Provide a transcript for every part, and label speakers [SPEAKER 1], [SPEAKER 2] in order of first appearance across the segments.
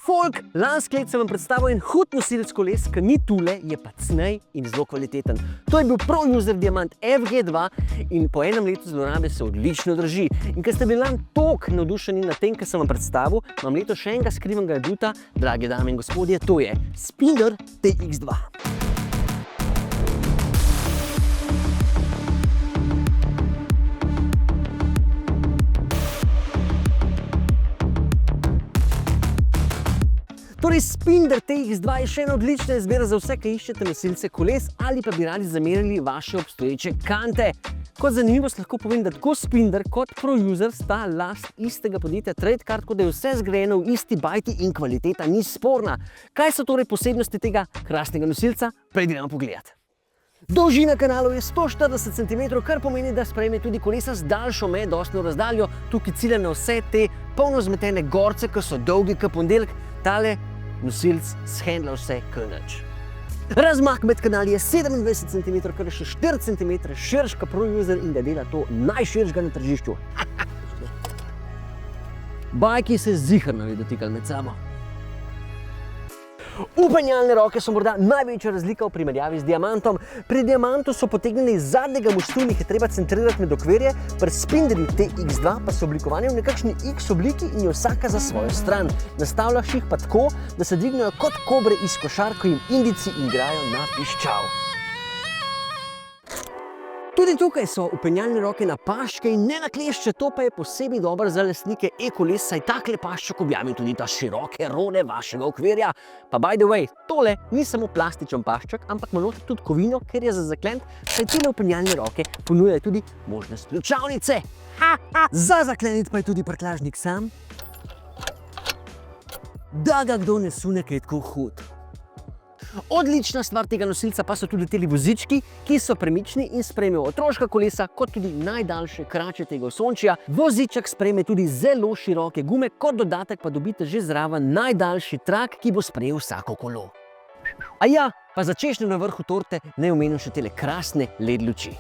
[SPEAKER 1] Folk, lansko leto sem vam predstavil en hud nosilec koles, ki ni tule, je pa cnej in zelo kvaliteten. To je bil ProUser Diamant FG2 in po enem letu zlorabe se odlično drži. In ker ste bili nam toliko navdušeni nad tem, kar sem vam predstavil, imam letos še enega skrivenega aduta, drage dame in gospodje, to je Spinder TX2. Torej, Spinder TX2 je še ena odlična izbira za vse, ki iščete nosilce koles ali pa bi radi zamenjali vaše obstoječe kante. Kot zanimivost lahko povem, da tako Spinder kot ProUser sta last istega podjetja Tradecard, tako da je vse zgrajeno v isti bajti in kvaliteta ni sporna. Kaj so torej posebnosti tega krasnega nosilca? Prejdemo pogledat. Dolžina kanalov je 140 cm, kar pomeni, da sprejme tudi kolesa z daljšo medosno razdaljo. Tukaj cilja na vse te polno zmetene gorce, ki so dolgi kot ponedeljek. Tale nosilc shendla vse kot nič. Razmak med kanali je 27 cm, kar je še 4 cm širš kot ProUser in da dela to najširšega na tržišču. Bajki se zihrno je dotikali med sabo. Upenjalne roke so morda največja razlika v primerjavi z diamantom. Pri diamantu so potegnjeni iz zadnjega mostu in jih je treba centrirati med okvirje, pri Spinderju TX2 pa so oblikovani v nekakšni X obliki in je vsaka za svojo stran. Nastavljaš jih pa tako, da se dvignejo kot kobre iz košar, ko jim Indijci igrajo na piščal. Tudi tukaj so upenjalne roke na paščke in ne na klešče, to pa je posebej dobro za lastnike e-koles, saj takle pašček objavi tudi ta široke rone vašega okvirja. Pa by the way, tole ni samo plastičen pašček, ampak ima noter tudi kovino, ker je za zaklent, saj tile upenjalne roke ponujajo tudi možnost ključavnice. Za zakleniti pa je tudi prtljažnik sam, da ga kdo ne sune kaj tako hud. Odlična stvar tega nosilca pa so tudi teli vozički, ki so premični in sprejmejo otroška kolesa, kot tudi najdaljše krače tega osončja. Voziček sprejme tudi zelo široke gume, kot dodatek pa dobite že zraven najdaljši trak, ki bo sprejel vsako kolo. A ja, pa za češnjo na vrhu torte naj omenim še tele krasne LED luči.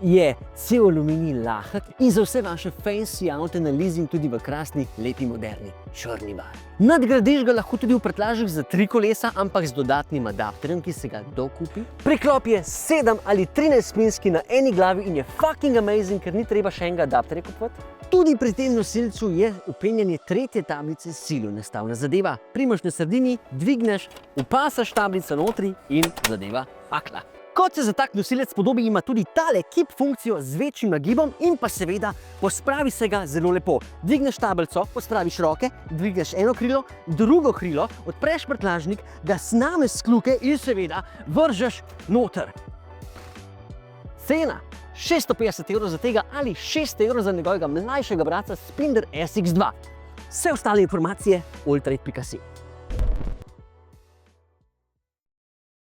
[SPEAKER 1] Je cel aluminij lahek in za vse vaše fancy avte na leasing tudi v krasni, lepi, moderni črni barvi. Nadgradiš ga lahko tudi v prtljažnik za 3 kolesa, ampak z dodatnim adapterjem, ki se ga dokupi. Priklop je 7 ali 13-spinski na eni glavi in je fucking amazing, ker ni treba še enega adapterja kupovati. Tudi pri tem nosilcu je upenjanje tretje tablice silo nastavna zadeva. Primaš na sredini, dvigneš, upasaš tablico notri in zadeva fakla. Kot se za tak nosilec podobi, ima tudi tale keep funkcijo z večjim nagibom in pa seveda pospravi se ga zelo lepo. Dvigneš tablico, pospraviš roke, dvigneš eno krilo, drugo krilo, odpreš prtljažnik, ga snameš s kljuke in seveda vržeš noter. Cena 650 € za tega ali 6 € za njegovega mlajšega brata Spinder SX2. Vse ostale informacije oltrade.si.